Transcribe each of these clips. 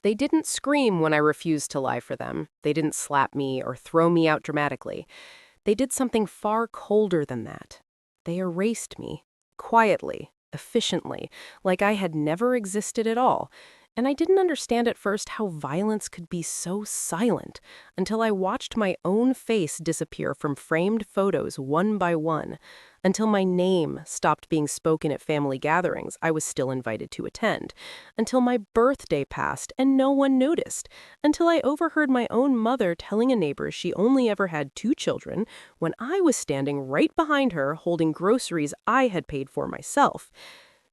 They didn't scream when I refused to lie for them. They didn't slap me or throw me out dramatically. They did something far colder than that. They erased me, quietly, efficiently, like I had never existed at all. And I didn't understand at first how violence could be so silent until I watched my own face disappear from framed photos one by one, until my name stopped being spoken at family gatherings I was still invited to attend, until my birthday passed and no one noticed, until I overheard my own mother telling a neighbor she only ever had two children when I was standing right behind her holding groceries I had paid for myself.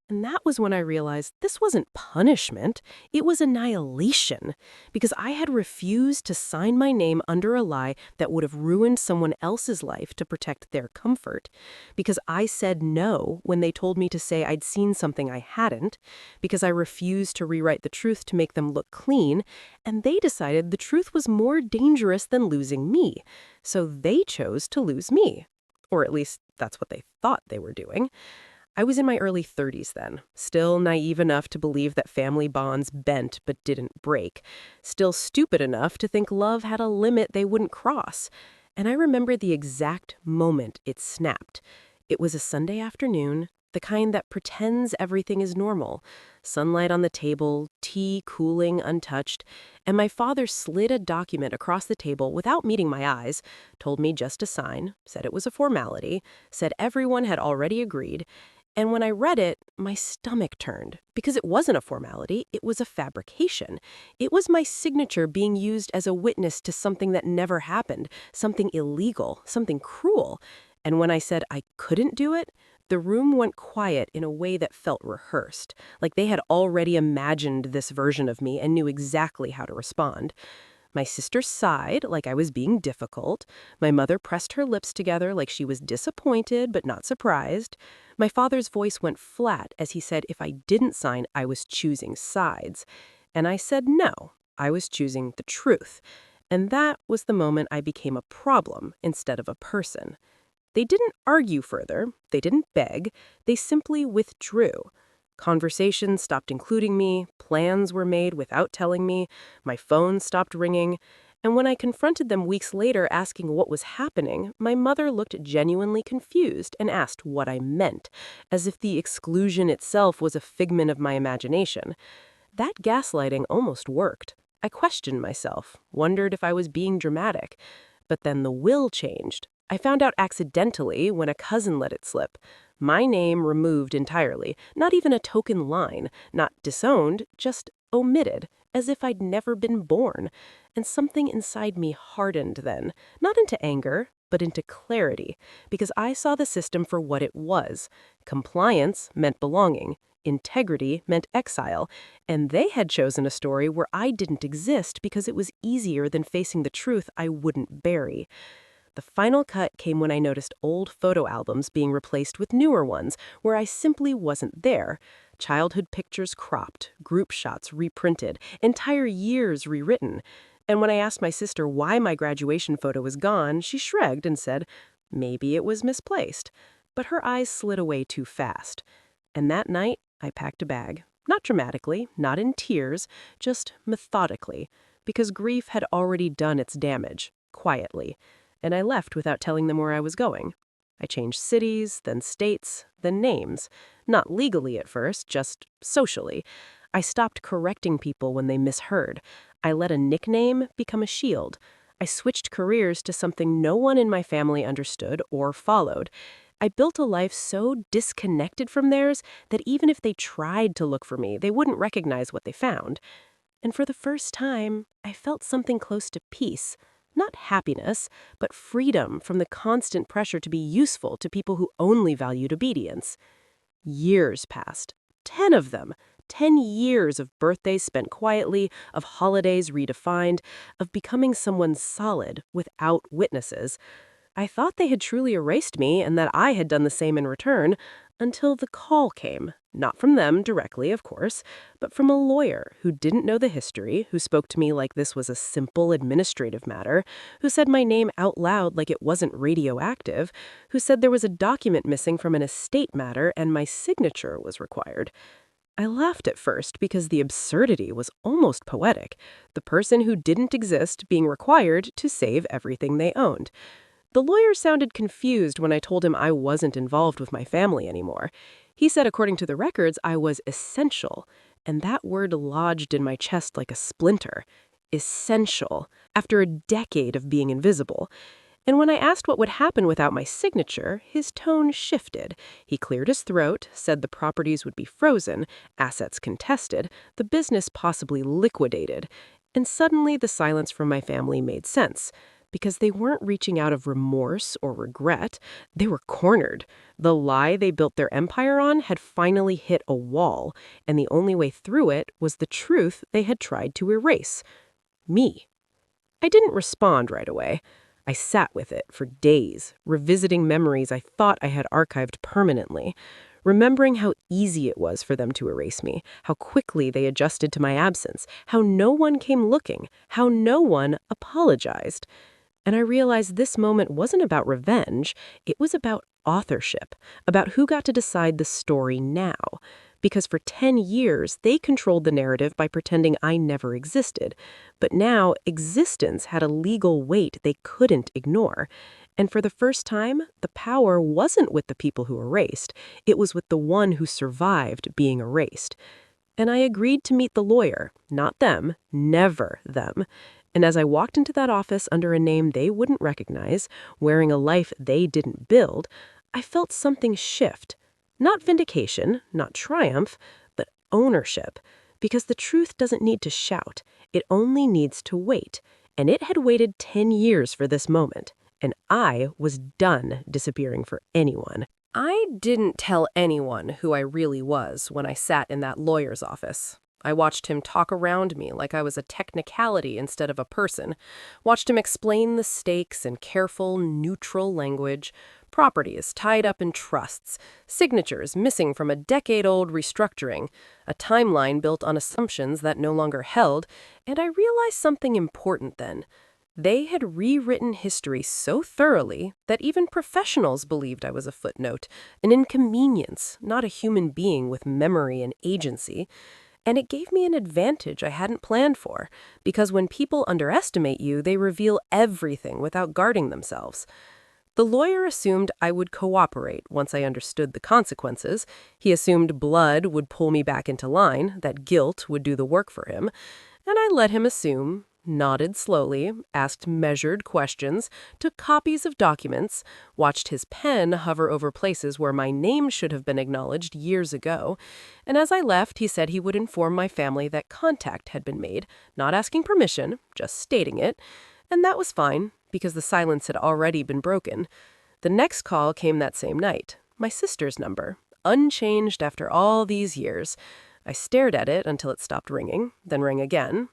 And that was when I realized this wasn't punishment, it was annihilation. Because I had refused to sign my name under a lie that would have ruined someone else's life to protect their comfort. Because I said no when they told me to say I'd seen something I hadn't. Because I refused to rewrite the truth to make them look clean. And they decided the truth was more dangerous than losing me. So they chose to lose me. Or at least that's what they thought they were doing. I was in my early 30s then, still naive enough to believe that family bonds bent but didn't break, still stupid enough to think love had a limit they wouldn't cross. And I remember the exact moment it snapped. It was a Sunday afternoon, the kind that pretends everything is normal. Sunlight on the table, tea cooling untouched, and my father slid a document across the table without meeting my eyes, told me just to sign, said it was a formality, said everyone had already agreed. And when I read it, my stomach turned, because it wasn't a formality, it was a fabrication. It was my signature being used as a witness to something that never happened, something illegal, something cruel. And when I said I couldn't do it, the room went quiet in a way that felt rehearsed, like they had already imagined this version of me and knew exactly how to respond. My sister sighed like I was being difficult. My mother pressed her lips together like she was disappointed but not surprised. My father's voice went flat as he said if I didn't sign, I was choosing sides. And I said no, I was choosing the truth. And that was the moment I became a problem instead of a person. They didn't argue further, they didn't beg, they simply withdrew. Conversations stopped including me, plans were made without telling me, my phone stopped ringing, and when I confronted them weeks later asking what was happening, my mother looked genuinely confused and asked what I meant, as if the exclusion itself was a figment of my imagination. That gaslighting almost worked. I questioned myself, wondered if I was being dramatic. But then the will changed. I found out accidentally when a cousin let it slip. My name removed entirely, not even a token line, not disowned, just omitted, as if I'd never been born. And something inside me hardened then, not into anger, but into clarity, because I saw the system for what it was. Compliance meant belonging. Integrity meant exile, and they had chosen a story where I didn't exist because it was easier than facing the truth I wouldn't bury. The final cut came when I noticed old photo albums being replaced with newer ones where I simply wasn't there. Childhood pictures cropped, group shots reprinted, entire years rewritten. And when I asked my sister why my graduation photo was gone, she shrugged and said, maybe it was misplaced. But her eyes slid away too fast. And that night, I packed a bag. Not dramatically, not in tears, just methodically, because grief had already done its damage, quietly. And I left without telling them where I was going. I changed cities, then states, then names. Not legally at first, just socially. I stopped correcting people when they misheard. I let a nickname become a shield. I switched careers to something no one in my family understood or followed. I built a life so disconnected from theirs that even if they tried to look for me, they wouldn't recognize what they found. And for the first time, I felt something close to peace. Not happiness, but freedom from the constant pressure to be useful to people who only valued obedience. Years passed. 10 of them. 10 years of birthdays spent quietly, of holidays redefined, of becoming someone solid without witnesses. I thought they had truly erased me and that I had done the same in return, until the call came. Not from them directly, of course, but from a lawyer who didn't know the history, who spoke to me like this was a simple administrative matter, who said my name out loud like it wasn't radioactive, who said there was a document missing from an estate matter and my signature was required. I laughed at first because the absurdity was almost poetic. The person who didn't exist being required to save everything they owned. The lawyer sounded confused when I told him I wasn't involved with my family anymore. He said according to the records, I was essential, and that word lodged in my chest like a splinter. Essential, after a decade of being invisible. And when I asked what would happen without my signature, his tone shifted. He cleared his throat, said the properties would be frozen, assets contested, the business possibly liquidated. And suddenly the silence from my family made sense. Because they weren't reaching out of remorse or regret, they were cornered. The lie they built their empire on had finally hit a wall, and the only way through it was the truth they had tried to erase. Me. I didn't respond right away. I sat with it for days, revisiting memories I thought I had archived permanently, remembering how easy it was for them to erase me, how quickly they adjusted to my absence, how no one came looking, how no one apologized. And I realized this moment wasn't about revenge, it was about authorship, about who got to decide the story now. Because for 10 years, they controlled the narrative by pretending I never existed. But now, existence had a legal weight they couldn't ignore. And for the first time, the power wasn't with the people who erased. It was with the one who survived being erased. And I agreed to meet the lawyer, not them, never them. And as I walked into that office under a name they wouldn't recognize, wearing a life they didn't build, I felt something shift. Not vindication, not triumph, but ownership. Because the truth doesn't need to shout. It only needs to wait. And it had waited 10 years for this moment. And I was done disappearing for anyone. I didn't tell anyone who I really was when I sat in that lawyer's office. I watched him talk around me like I was a technicality instead of a person. Watched him explain the stakes in careful, neutral language. Properties tied up in trusts, signatures missing from a decade-old restructuring, a timeline built on assumptions that no longer held, and I realized something important then. They had rewritten history so thoroughly that even professionals believed I was a footnote, an inconvenience, not a human being with memory and agency. And it gave me an advantage I hadn't planned for, because when people underestimate you, they reveal everything without guarding themselves. The lawyer assumed I would cooperate once I understood the consequences. He assumed blood would pull me back into line, that guilt would do the work for him. And I let him assume, nodded slowly, asked measured questions, took copies of documents, watched his pen hover over places where my name should have been acknowledged years ago. And as I left, he said he would inform my family that contact had been made, not asking permission, just stating it. And that was fine, because the silence had already been broken. The next call came that same night, my sister's number, unchanged after all these years. I stared at it until it stopped ringing, then rang again,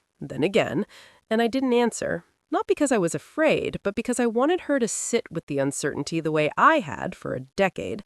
and I didn't answer. Not because I was afraid, but because I wanted her to sit with the uncertainty the way I had for a decade.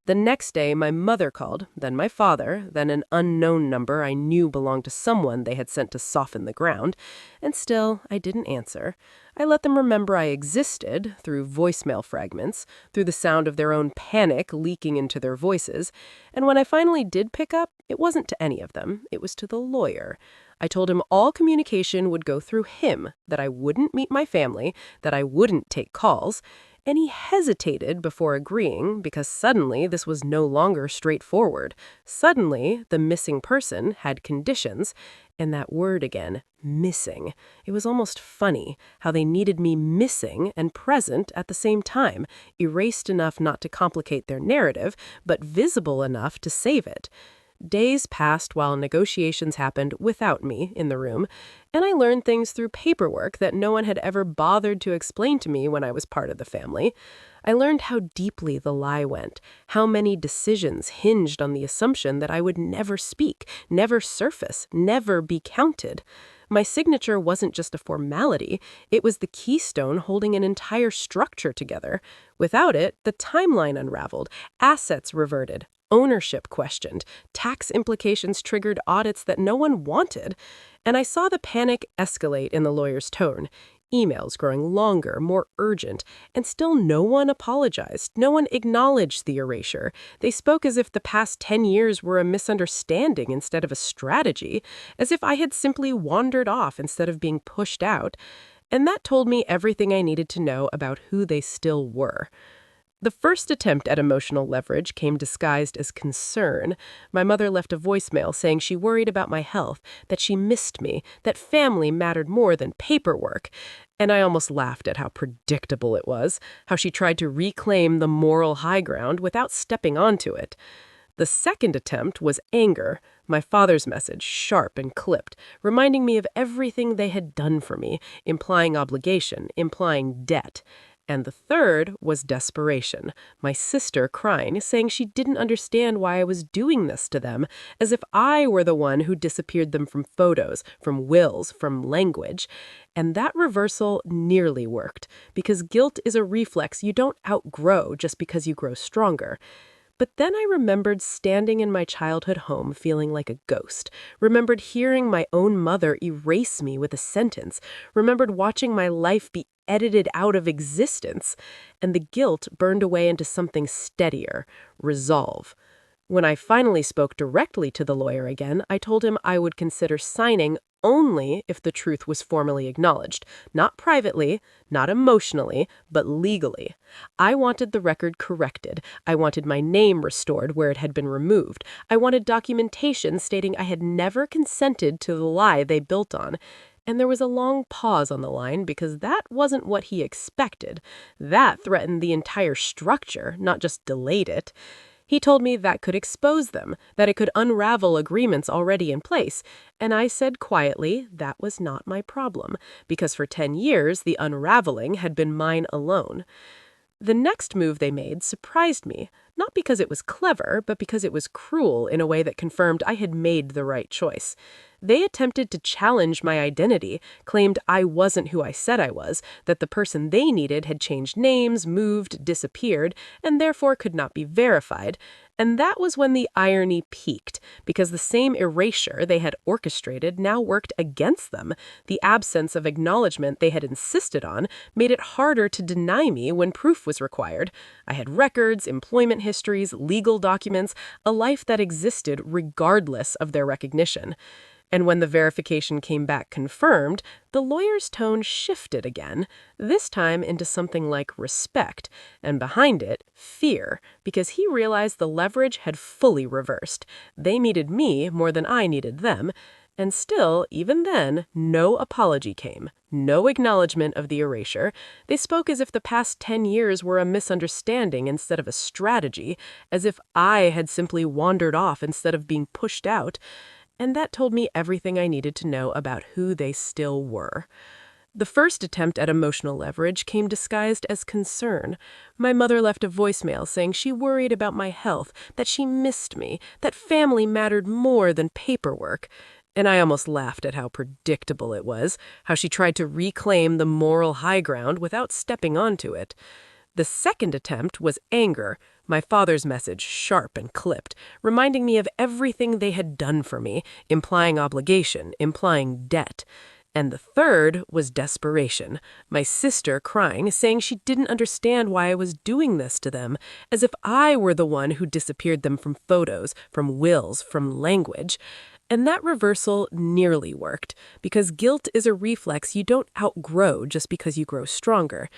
The next day, my mother called, then my father, then an unknown number I knew belonged to someone they had sent to soften the ground, and still, I didn't answer. I let them remember I existed through voicemail fragments, through the sound of their own panic leaking into their voices, and when I finally did pick up, it wasn't to any of them, it was to the lawyer. I told him all communication would go through him, that I wouldn't meet my family, that I wouldn't take calls, and he hesitated before agreeing because suddenly this was no longer straightforward. Suddenly, the missing person had conditions, and that word again, missing. It was almost funny how they needed me missing and present at the same time, erased enough not to complicate their narrative, but visible enough to save it. Days passed while negotiations happened without me in the room, and I learned things through paperwork that no one had ever bothered to explain to me when I was part of the family. I learned how deeply the lie went, how many decisions hinged on the assumption that I would never speak, never surface, never be counted. My signature wasn't just a formality, it was the keystone holding an entire structure together. Without it, the timeline unraveled, assets reverted, ownership questioned, tax implications triggered audits that no one wanted. And I saw the panic escalate in the lawyer's tone. emails growing longer, more urgent, and still no one apologized. No one acknowledged the erasure. They spoke as if the past 10 years were a misunderstanding instead of a strategy, as if I had simply wandered off instead of being pushed out. And that told me everything I needed to know about who they still were. The first attempt at emotional leverage came disguised as concern. My mother left a voicemail saying she worried about my health, that she missed me, that family mattered more than paperwork. And I almost laughed at how predictable it was, how she tried to reclaim the moral high ground without stepping onto it. The second attempt was anger, my father's message, sharp and clipped, reminding me of everything they had done for me, implying obligation, implying debt. And the third was desperation, my sister crying, saying she didn't understand why I was doing this to them, as if I were the one who disappeared them from photos, from wills, from language. And that reversal nearly worked, because guilt is a reflex you don't outgrow just because you grow stronger. But then I remembered standing in my childhood home feeling like a ghost, remembered hearing my own mother erase me with a sentence, remembered watching my life be edited out of existence, and the guilt burned away into something steadier, resolve. When I finally spoke directly to the lawyer again, I told him I would consider signing only if the truth was formally acknowledged, not privately, not emotionally, but legally. I wanted the record corrected. I wanted my name restored where it had been removed. I wanted documentation stating I had never consented to the lie they built on. And there was a long pause on the line because that wasn't what he expected. That threatened the entire structure, not just delayed it. He told me that could expose them, that it could unravel agreements already in place, and I said quietly that was not my problem, because for 10 years the unraveling had been mine alone. The next move they made surprised me, not because it was clever, but because it was cruel in a way that confirmed I had made the right choice. They attempted to challenge my identity, claimed I wasn't who I said I was, that the person they needed had changed names, moved, disappeared, and therefore could not be verified. And that was when the irony peaked, because the same erasure they had orchestrated now worked against them. The absence of acknowledgement they had insisted on made it harder to deny me when proof was required. I had records, employment histories, legal documents, a life that existed regardless of their recognition. And when the verification came back confirmed, the lawyer's tone shifted again, this time into something like respect, and behind it, fear, because he realized the leverage had fully reversed. They needed me more than I needed them, and still, even then, no apology came, no acknowledgement of the erasure. They spoke as if the past 10 years were a misunderstanding instead of a strategy, as if I had simply wandered off instead of being pushed out. And that told me everything I needed to know about who they still were. The first attempt at emotional leverage came disguised as concern. My mother left a voicemail saying she worried about my health, that she missed me, that family mattered more than paperwork. And I almost laughed at how predictable it was, how she tried to reclaim the moral high ground without stepping onto it. The second attempt was anger, my father's message sharp and clipped, reminding me of everything they had done for me, implying obligation, implying debt. And the third was desperation, my sister crying, saying she didn't understand why I was doing this to them, as if I were the one who disappeared them from photos, from wills, from language. And that reversal nearly worked, because guilt is a reflex you don't outgrow just because you grow stronger.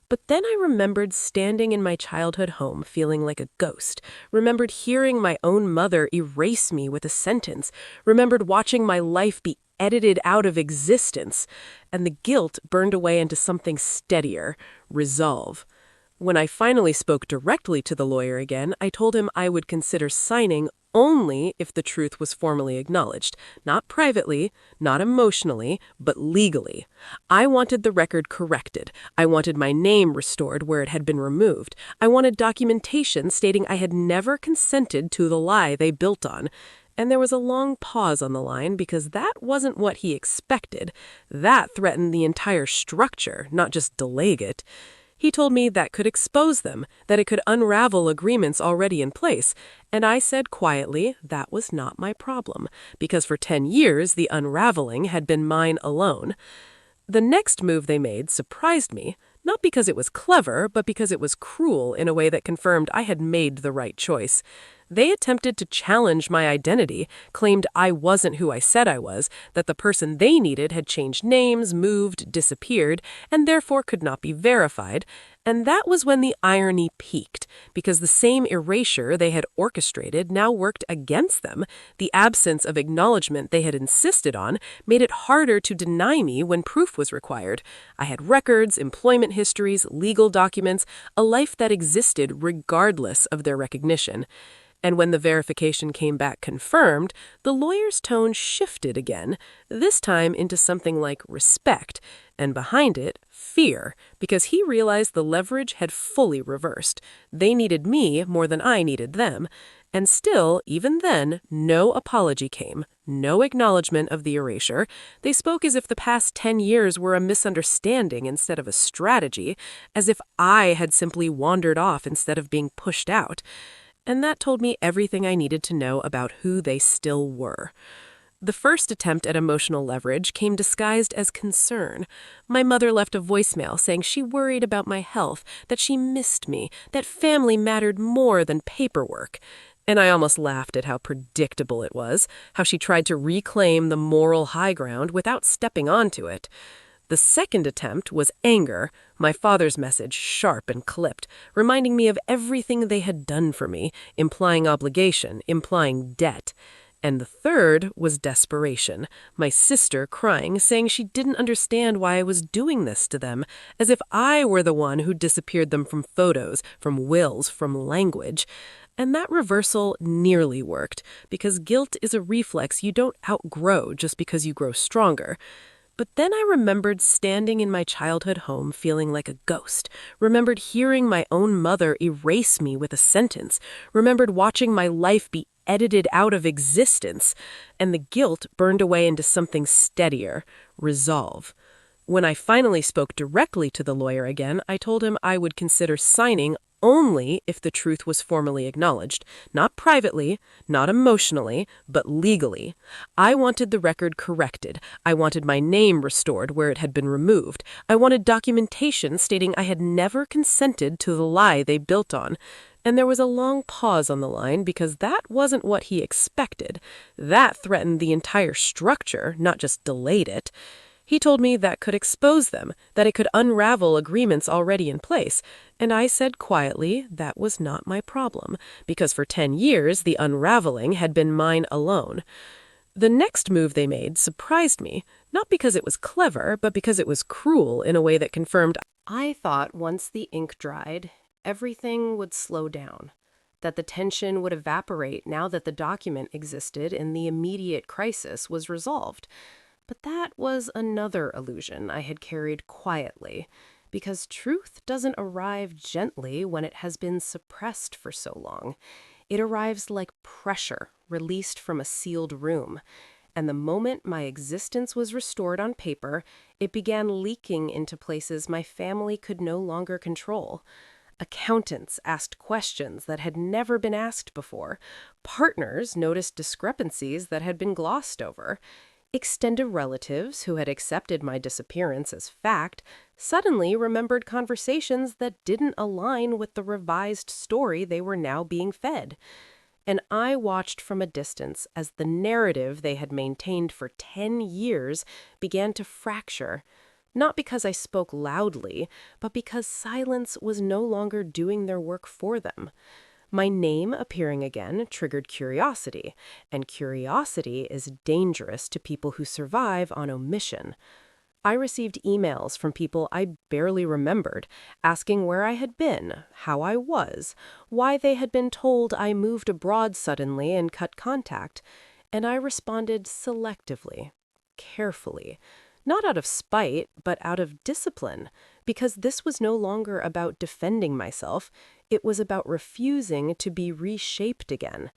But then I remembered standing in my childhood home feeling like a ghost, remembered hearing my own mother erase me with a sentence, remembered watching my life be edited out of existence, and the guilt burned away into something steadier, resolve. When I finally spoke directly to the lawyer again, I told him I would consider signing only if the truth was formally acknowledged, not privately, not emotionally, but legally. I wanted the record corrected. I wanted my name restored where it had been removed. I wanted documentation stating I had never consented to the lie they built on. And there was a long pause on the line because that wasn't what he expected. That threatened the entire structure, not just delayed it. He told me that could expose them, that it could unravel agreements already in place, and I said quietly that was not my problem, because for 10 years the unraveling had been mine alone. The next move they made surprised me, not because it was clever, but because it was cruel in a way that confirmed I had made the right choice. They attempted to challenge my identity, claimed I wasn't who I said I was, that the person they needed had changed names, moved, disappeared, and therefore could not be verified. And that was when the irony peaked, because the same erasure they had orchestrated now worked against them. The absence of acknowledgement they had insisted on made it harder to deny me when proof was required. I had records, employment histories, legal documents, a life that existed regardless of their recognition. And when the verification came back confirmed, the lawyer's tone shifted again, this time into something like respect, and behind it, fear, because he realized the leverage had fully reversed. They needed me more than I needed them. And still, even then, no apology came, no acknowledgement of the erasure. They spoke as if the past 10 years were a misunderstanding instead of a strategy, as if I had simply wandered off instead of being pushed out. And that told me everything I needed to know about who they still were. The first attempt at emotional leverage came disguised as concern. My mother left a voicemail saying she worried about my health, that she missed me, that family mattered more than paperwork. And I almost laughed at how predictable it was, how she tried to reclaim the moral high ground without stepping onto it. The second attempt was anger, my father's message sharp and clipped, reminding me of everything they had done for me, implying obligation, implying debt. And the third was desperation, my sister crying, saying she didn't understand why I was doing this to them, as if I were the one who disappeared them from photos, from wills, from language. And that reversal nearly worked, because guilt is a reflex you don't outgrow just because you grow stronger. But then I remembered standing in my childhood home feeling like a ghost, remembered hearing my own mother erase me with a sentence, remembered watching my life be edited out of existence, and the guilt burned away into something steadier, resolve. When I finally spoke directly to the lawyer again, I told him I would consider signing only if the truth was formally acknowledged, not privately, not emotionally, but legally. I wanted the record corrected. I wanted my name restored where it had been removed. I wanted documentation stating I had never consented to the lie they built on. And there was a long pause on the line because that wasn't what he expected. That threatened the entire structure, not just delayed it. He told me that could expose them, that it could unravel agreements already in place, and I said quietly that was not my problem, because for 10 years the unraveling had been mine alone. The next move they made surprised me, not because it was clever, but because it was cruel in a way that confirmed I thought once the ink dried, everything would slow down, that the tension would evaporate now that the document existed and the immediate crisis was resolved. But that was another illusion I had carried quietly, because truth doesn't arrive gently when it has been suppressed for so long. It arrives like pressure released from a sealed room. And the moment my existence was restored on paper, it began leaking into places my family could no longer control. Accountants asked questions that had never been asked before. Partners noticed discrepancies that had been glossed over. Extended relatives who had accepted my disappearance as fact suddenly remembered conversations that didn't align with the revised story they were now being fed. And I watched from a distance as the narrative they had maintained for 10 years began to fracture. Not because I spoke loudly, but because silence was no longer doing their work for them. My name appearing again triggered curiosity, and curiosity is dangerous to people who survive on omission. I received emails from people I barely remembered, asking where I had been, how I was, why they had been told I moved abroad suddenly and cut contact, and I responded selectively, carefully. Not out of spite, but out of discipline, because this was no longer about defending myself, it was about refusing to be reshaped again.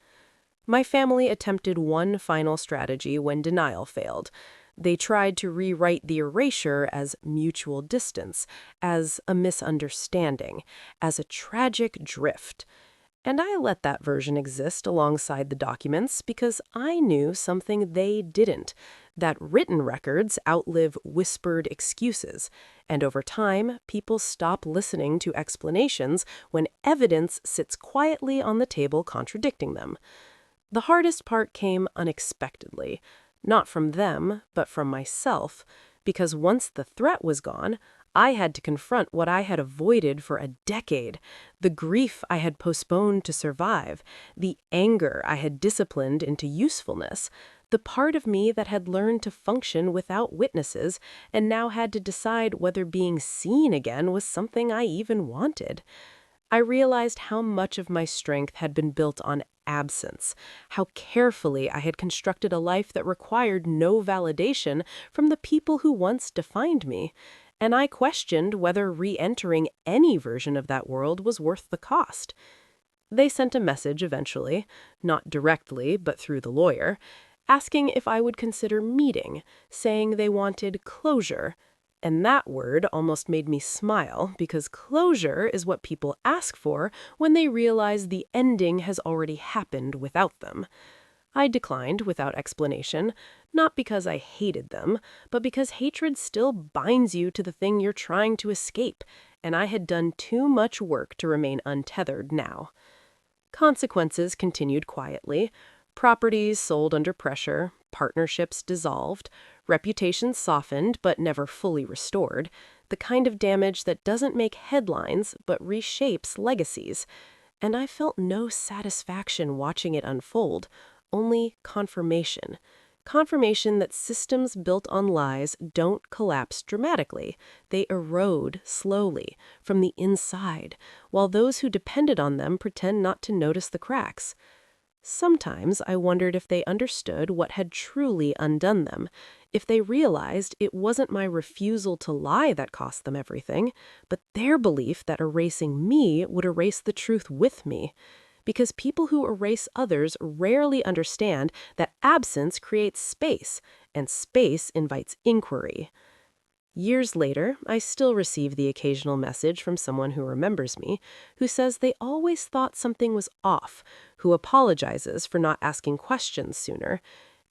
My family attempted one final strategy when denial failed. They tried to rewrite the erasure as mutual distance, as a misunderstanding, as a tragic drift. And I let that version exist alongside the documents because I knew something they didn't, that written records outlive whispered excuses, and over time, people stop listening to explanations when evidence sits quietly on the table contradicting them. The hardest part came unexpectedly, not from them, but from myself, because once the threat was gone, I had to confront what I had avoided for a decade, the grief I had postponed to survive, the anger I had disciplined into usefulness, the part of me that had learned to function without witnesses and now had to decide whether being seen again was something I even wanted. I realized how much of my strength had been built on absence, how carefully I had constructed a life that required no validation from the people who once defined me, and I questioned whether re-entering any version of that world was worth the cost. They sent a message eventually, not directly, but through the lawyer, asking if I would consider meeting, saying they wanted closure. And that word almost made me smile because closure is what people ask for when they realize the ending has already happened without them. I declined without explanation, not because I hated them, but because hatred still binds you to the thing you're trying to escape, and I had done too much work to remain untethered now. Consequences continued quietly. Properties sold under pressure, partnerships dissolved, reputations softened but never fully restored, the kind of damage that doesn't make headlines but reshapes legacies. And I felt no satisfaction watching it unfold, only confirmation. Confirmation that systems built on lies don't collapse dramatically. They erode slowly, from the inside, while those who depended on them pretend not to notice the cracks. Sometimes I wondered if they understood what had truly undone them, if they realized it wasn't my refusal to lie that cost them everything, but their belief that erasing me would erase the truth with me. Because people who erase others rarely understand that absence creates space, and space invites inquiry. Years later, I still receive the occasional message from someone who remembers me, who says they always thought something was off, who apologizes for not asking questions sooner.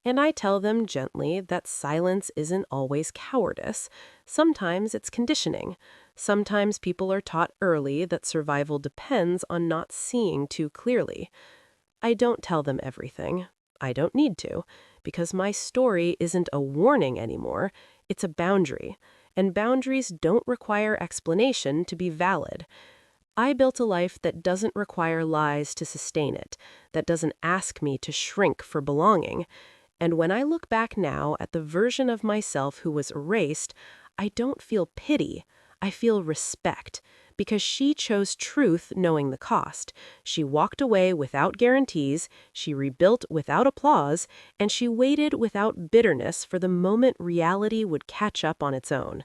And I tell them gently that silence isn't always cowardice. Sometimes it's conditioning. Sometimes people are taught early that survival depends on not seeing too clearly. I don't tell them everything. I don't need to, because my story isn't a warning anymore, it's a boundary, and boundaries don't require explanation to be valid. I built a life that doesn't require lies to sustain it, that doesn't ask me to shrink for belonging. And when I look back now at the version of myself who was erased, I don't feel pity, I feel respect, because she chose truth knowing the cost. She walked away without guarantees, she rebuilt without applause, and she waited without bitterness for the moment reality would catch up on its own.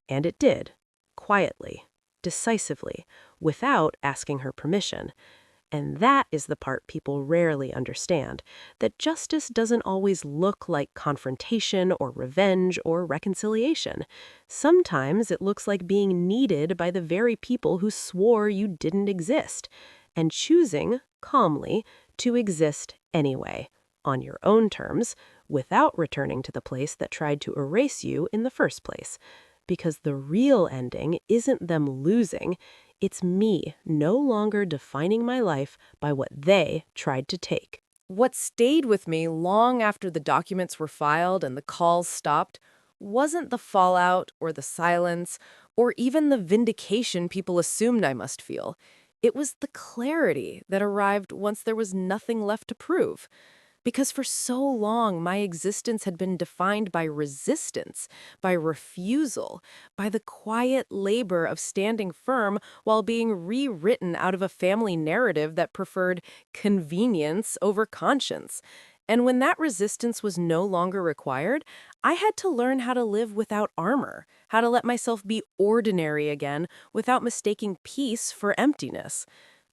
And it did, quietly, decisively, without asking her permission. And that is the part people rarely understand, that justice doesn't always look like confrontation or revenge or reconciliation. Sometimes it looks like being needed by the very people who swore you didn't exist, and choosing, calmly, to exist anyway, on your own terms, without returning to the place that tried to erase you in the first place. Because the real ending isn't them losing, it's me no longer defining my life by what they tried to take. What stayed with me long after the documents were filed and the calls stopped wasn't the fallout or the silence or even the vindication people assumed I must feel. It was the clarity that arrived once there was nothing left to prove. Because for so long, my existence had been defined by resistance, by refusal, by the quiet labor of standing firm while being rewritten out of a family narrative that preferred convenience over conscience. And when that resistance was no longer required, I had to learn how to live without armor, how to let myself be ordinary again without mistaking peace for emptiness.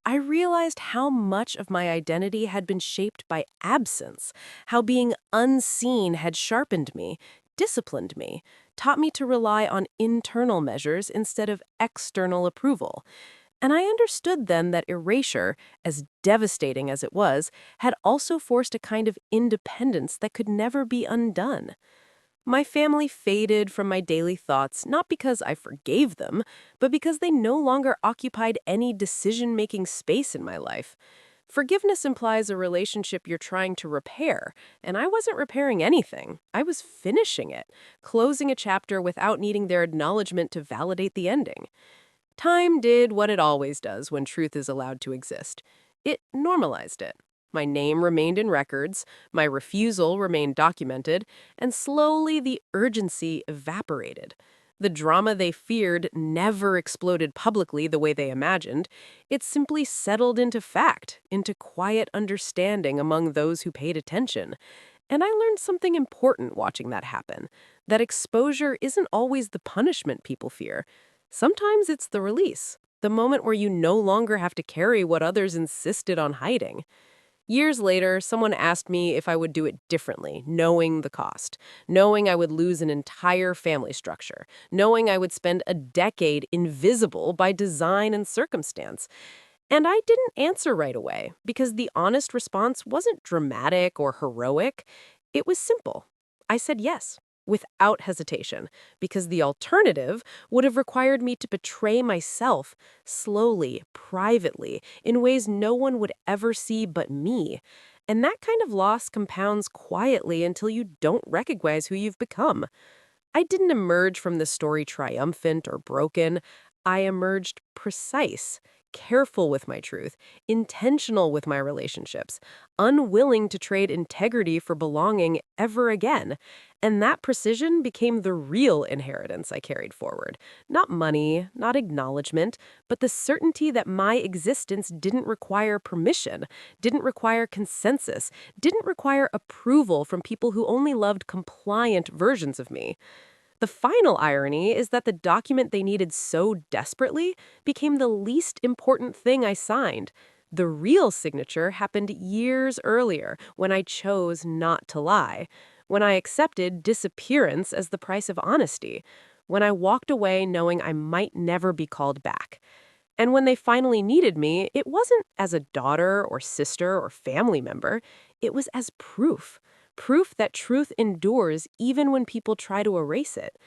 I realized how much of my identity had been shaped by absence, how being unseen had sharpened me, disciplined me, taught me to rely on internal measures instead of external approval. And I understood then that erasure, as devastating as it was, had also forced a kind of independence that could never be undone. My family faded from my daily thoughts not because I forgave them, but because they no longer occupied any decision-making space in my life. Forgiveness implies a relationship you're trying to repair, and I wasn't repairing anything. I was finishing it, closing a chapter without needing their acknowledgement to validate the ending. Time did what it always does when truth is allowed to exist. It normalized it. My name remained in records, my refusal remained documented, and slowly the urgency evaporated. The drama they feared never exploded publicly the way they imagined. It simply settled into fact, into quiet understanding among those who paid attention. And I learned something important watching that happen, that exposure isn't always the punishment people fear. Sometimes it's the release, the moment where you no longer have to carry what others insisted on hiding. Years later, someone asked me if I would do it differently, knowing the cost, knowing I would lose an entire family structure, knowing I would spend a decade invisible by design and circumstance. And I didn't answer right away because the honest response wasn't dramatic or heroic. It was simple. I said yes, without hesitation, because the alternative would have required me to betray myself slowly, privately, in ways no one would ever see but me. And that kind of loss compounds quietly until you don't recognize who you've become. I didn't emerge from the story triumphant or broken. I emerged precise, careful with my truth, intentional with my relationships, unwilling to trade integrity for belonging ever again. And that precision became the real inheritance I carried forward. Not money, not acknowledgement, but the certainty that my existence didn't require permission, didn't require consensus, didn't require approval from people who only loved compliant versions of me. The final irony is that the document they needed so desperately became the least important thing I signed. The real signature happened years earlier when I chose not to lie, when I accepted disappearance as the price of honesty, when I walked away knowing I might never be called back. And when they finally needed me, it wasn't as a daughter or sister or family member. It was as proof. Proof that truth endures even when people try to erase it.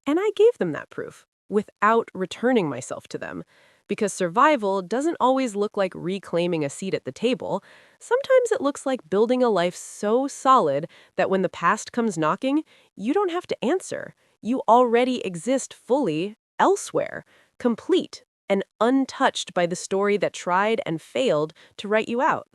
And I gave them that proof without returning myself to them. Because survival doesn't always look like reclaiming a seat at the table. Sometimes it looks like building a life so solid that when the past comes knocking, you don't have to answer. You already exist fully elsewhere, complete and untouched by the story that tried and failed to write you out.